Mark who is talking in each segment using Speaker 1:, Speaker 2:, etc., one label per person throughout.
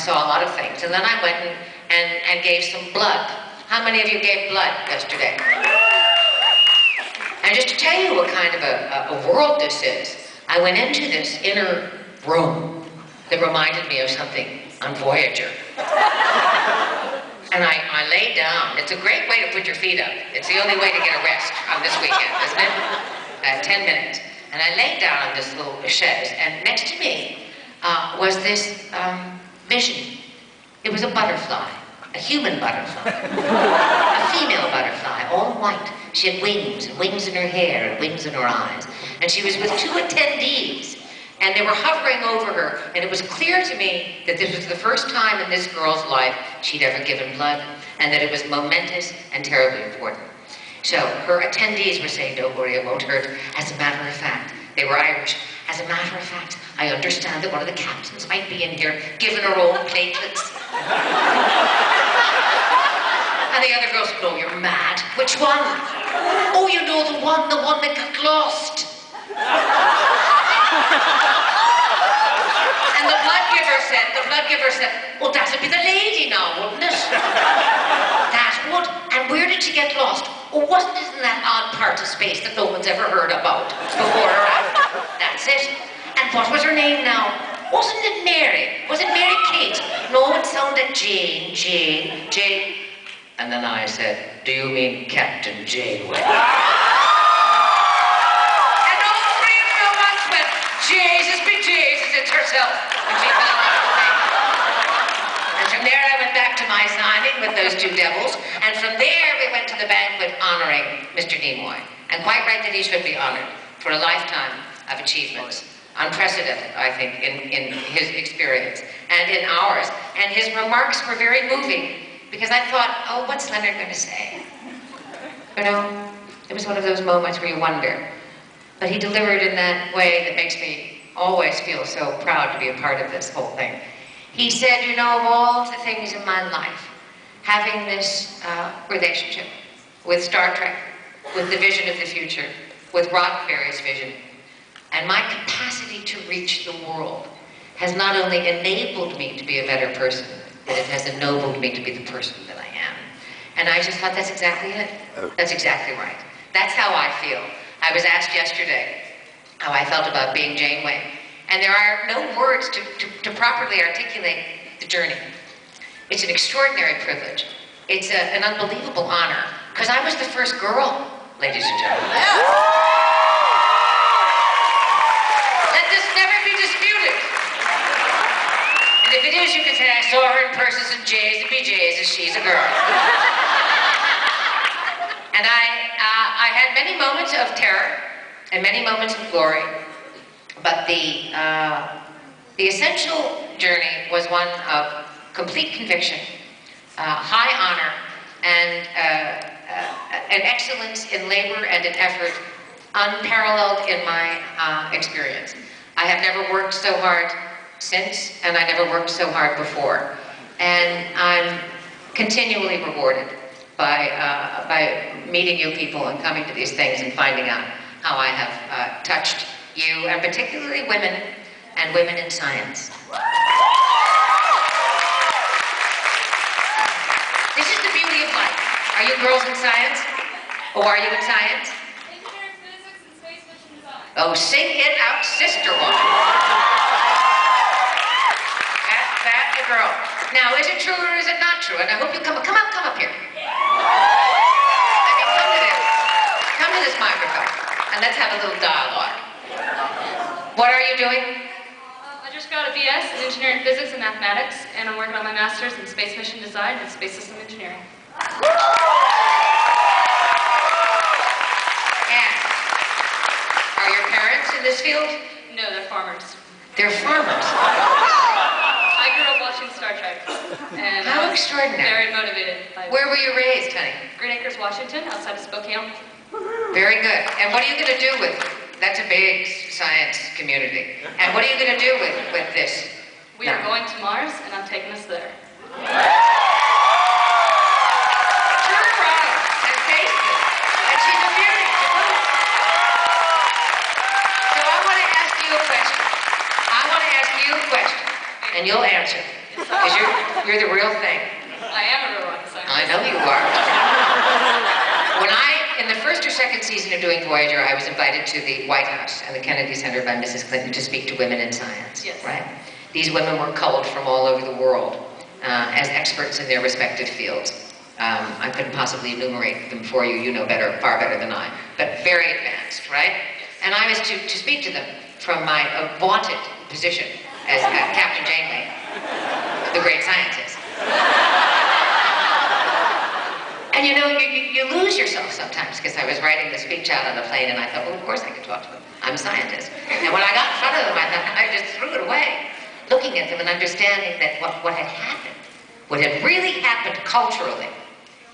Speaker 1: saw a lot of things. And then I went and gave some blood. How many of you gave blood yesterday? And just to tell you what kind of a world this is, I went into this inner room that reminded me of something on Voyager. And I lay down. It's a great way to put your feet up. It's the only way to get a rest on this weekend, isn't it? 10 minutes. And I laid down on this little chaise, and next to me was this vision. It was a butterfly, a human butterfly, a female butterfly, all white. She had wings, and wings in her hair, and wings in her eyes. And she was with two attendees, and they were hovering over her, and it was clear to me that this was the first time in this girl's life she'd ever given blood, and that it was momentous and terribly important. So her attendees were saying, "Don't worry, it won't hurt. As a matter of fact," they were Irish, "as a matter of fact, I understand that one of the captains might be in here, given her own platelets." And the other girls said, "No, you're mad. Which one?" "Oh, you know, the one that got lost." And the blood giver said, "Well, that'd be the lady now, wouldn't it?" "That would. And where did she get lost?" "Oh, wasn't it in that odd part of space that no one's ever heard about before or after?" "That's it. And what was her name now? Wasn't it Mary? Was it Mary Kate?" "No, it sounded Jane. And then I said, "Do you mean Captain Janeway?" And all three of them at once went, "Jesus be Jesus, it's herself." And she fell out of the thing. And from there I went back to my signing with those two devils. And from there we went to the banquet honoring Mr. Nimoy. And quite right that he should be honored for a lifetime of achievements. Unprecedented, I think, in his experience and in ours. And his remarks were very moving, because I thought, oh, what's Leonard going to say? You know, it was one of those moments where you wonder. But he delivered in that way that makes me always feel so proud to be a part of this whole thing. He said, you know, of all the things in my life, having this relationship with Star Trek, with the vision of the future, with Roddenberry's vision, and my capacity to reach the world has not only enabled me to be a better person, but it has ennobled me to be the person that I am. And I just thought, that's exactly it. That's exactly right. That's how I feel. I was asked yesterday how I felt about being Janeway. And there are no words to properly articulate the journey. It's an extraordinary privilege. It's an unbelievable honor. Because I was the first girl, ladies and gentlemen. Let this never be disputed. And if it is, you can say, I saw her in person and J's and BJ's, and she's a girl. And I had many moments of terror and many moments of glory, but the essential journey was one of complete conviction, high honor, and an excellence in labor and in effort unparalleled in my experience. I have never worked so hard since, and I never worked so hard before. And I'm continually rewarded by meeting you people and coming to these things and finding out how I have touched you, and particularly women and women in science. This is the beauty of life. Are you girls in science? Or are you in science?
Speaker 2: Engineering, physics, and space mission design.
Speaker 1: Oh, sing it out, sister woman. That's the girl. Now, is it true or is it not true? And I hope you come up here. I mean, come to this microphone, and let's have a little dialogue. What are you doing?
Speaker 2: I just got a BS in engineering, physics, and mathematics, and I'm working on my master's in space mission design and space system engineering.
Speaker 1: And are your parents in this field?
Speaker 2: No, they're farmers.
Speaker 1: They're farmers.
Speaker 2: I grew up watching Star Trek, and
Speaker 1: How extraordinary.
Speaker 2: very motivated by
Speaker 1: Where were you raised, honey?
Speaker 2: Green Acres, Washington, outside of Spokane.
Speaker 1: Very good. And what are you going to do with it? That's a big science community. And what are you going to do with this?
Speaker 2: We are going to Mars, and I'm taking us there.
Speaker 1: Turn around and face it. And she's a beauty to boot. So I want to ask you a question. And you'll answer. Because you're the real thing.
Speaker 2: I am a real rocket scientist.
Speaker 1: I know you are. In the first or second season of doing Voyager, I was invited to the White House and the Kennedy Center by Mrs. Clinton to speak to women in science.
Speaker 2: Yes.
Speaker 1: Right? These women were culled from all over the world as experts in their respective fields. I couldn't possibly enumerate them for you. You know better, far better than I. But very advanced, right? And I was to speak to them from my vaunted position as Captain Janeway, the great scientist. And you know, you lose yourself sometimes, because I was writing the speech out on the plane, and I thought, well, of course I can talk to them. I'm a scientist. And when I got in front of them, I thought, I just threw it away, looking at them and understanding that what had happened, what had really happened culturally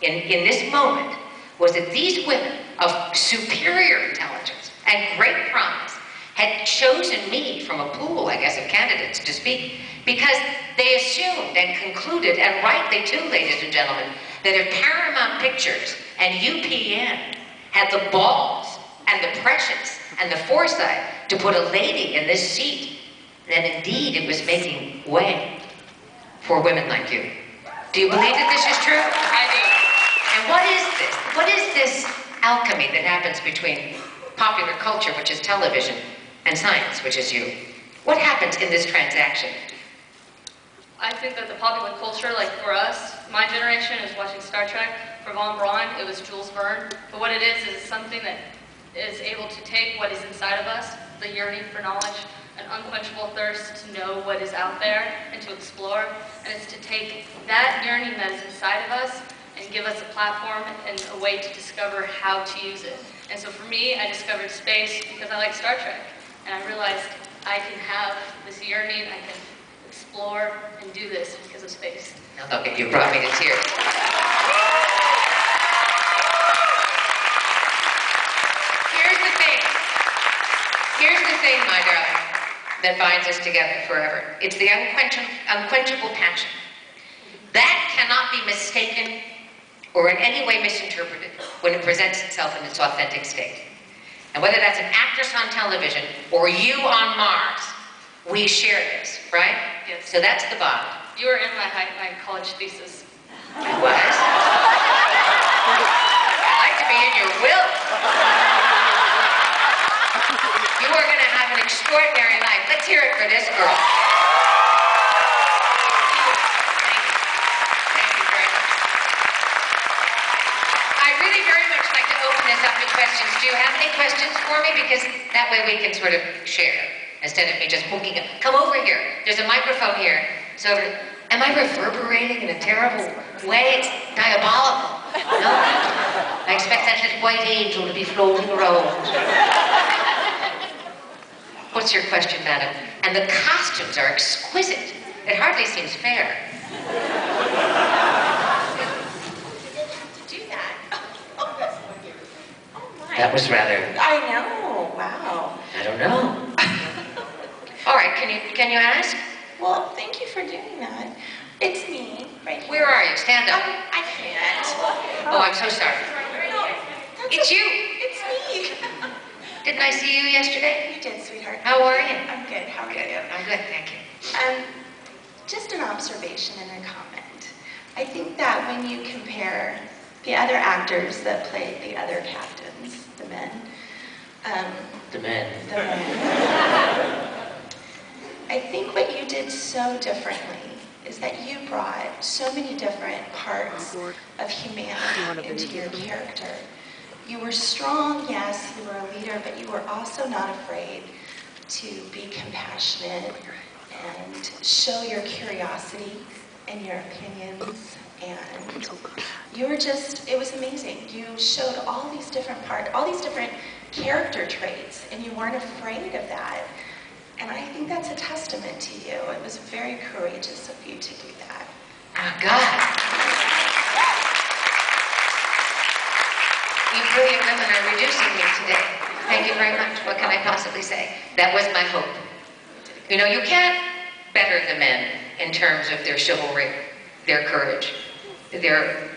Speaker 1: in this moment, was that these women of superior intelligence and great promise had chosen me from a pool, I guess, of candidates to speak, because they assumed and concluded, and rightly too, ladies and gentlemen, that if Paramount Pictures and UPN had the balls and the prescience and the foresight to put a lady in this seat, then indeed it was making way for women like you. Do you believe that this is true?
Speaker 2: I do.
Speaker 1: And what is this? What is this alchemy that happens between popular culture, which is television, and science, which is you? What happens in this transaction?
Speaker 2: I think that the popular culture, like for us, my generation is watching Star Trek. For Von Braun, it was Jules Verne. But what it is something that is able to take what is inside of us, the yearning for knowledge, an unquenchable thirst to know what is out there and to explore. And it's to take that yearning that is inside of us and give us a platform and a way to discover how to use it. And so for me, I discovered space because I like Star Trek. And I realized I can have this yearning, I can explore and do this because of space.
Speaker 1: Now look, you brought me to tears. Here's the thing, my darling, that binds us together forever. It's the unquenchable passion. That cannot be mistaken or in any way misinterpreted when it presents itself in its authentic state. And whether that's an actress on television or you on Mars, we share this, right?
Speaker 2: Yes.
Speaker 1: So that's the bond.
Speaker 2: You were in my college thesis.
Speaker 1: I was. I'd like to be in your will. You are going to have an extraordinary life. Let's hear it for this girl. Thank you. Thank you very much. I'd really very much like to open this up to questions. Do you have any questions for me? Because that way we can sort of share instead of me just hooking up. Come over here. There's a microphone here. So, am I reverberating in a terrible way? It's diabolical. No? I expect that little white angel to be floating around. What's your question, madam? And the costumes are exquisite. It hardly seems fair.
Speaker 3: To do that. Oh my.
Speaker 1: That was rather...
Speaker 3: I know. Wow.
Speaker 1: I don't know. All right, can you ask?
Speaker 3: Well, thank you for doing that. It's me, right here.
Speaker 1: Where are you? Stand up.
Speaker 3: I can't.
Speaker 1: Oh, I'm so sorry.
Speaker 3: No,
Speaker 1: It's you.
Speaker 3: It's me.
Speaker 1: Didn't I see you yesterday?
Speaker 3: You did, sweetheart.
Speaker 1: How are you?
Speaker 3: I'm good. How are
Speaker 1: Good.
Speaker 3: you?
Speaker 1: I'm good, thank you.
Speaker 3: Just an observation and a comment. I think that when you compare the other actors that played the other captains, the men,
Speaker 1: The men.
Speaker 3: I think what you did so differently is that you brought so many different parts of humanity into your character. You were strong, yes, you were a leader, but you were also not afraid to be compassionate and show your curiosity and your opinions. And you were just, it was amazing. You showed all these different parts, all these different character traits, and you weren't afraid of that. And I think that's a testament to you. It was very courageous of you to do that.
Speaker 1: Oh, God. You brilliant women are reducing me today. Thank you very much. What can I possibly say? That was my hope. You know, you can't better the men in terms of their chivalry, their courage, their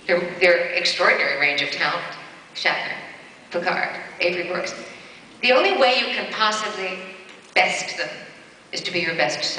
Speaker 1: extraordinary range of talent. Shatner, Picard, Avery Brooks. The only way you can possibly best them is to be your best self.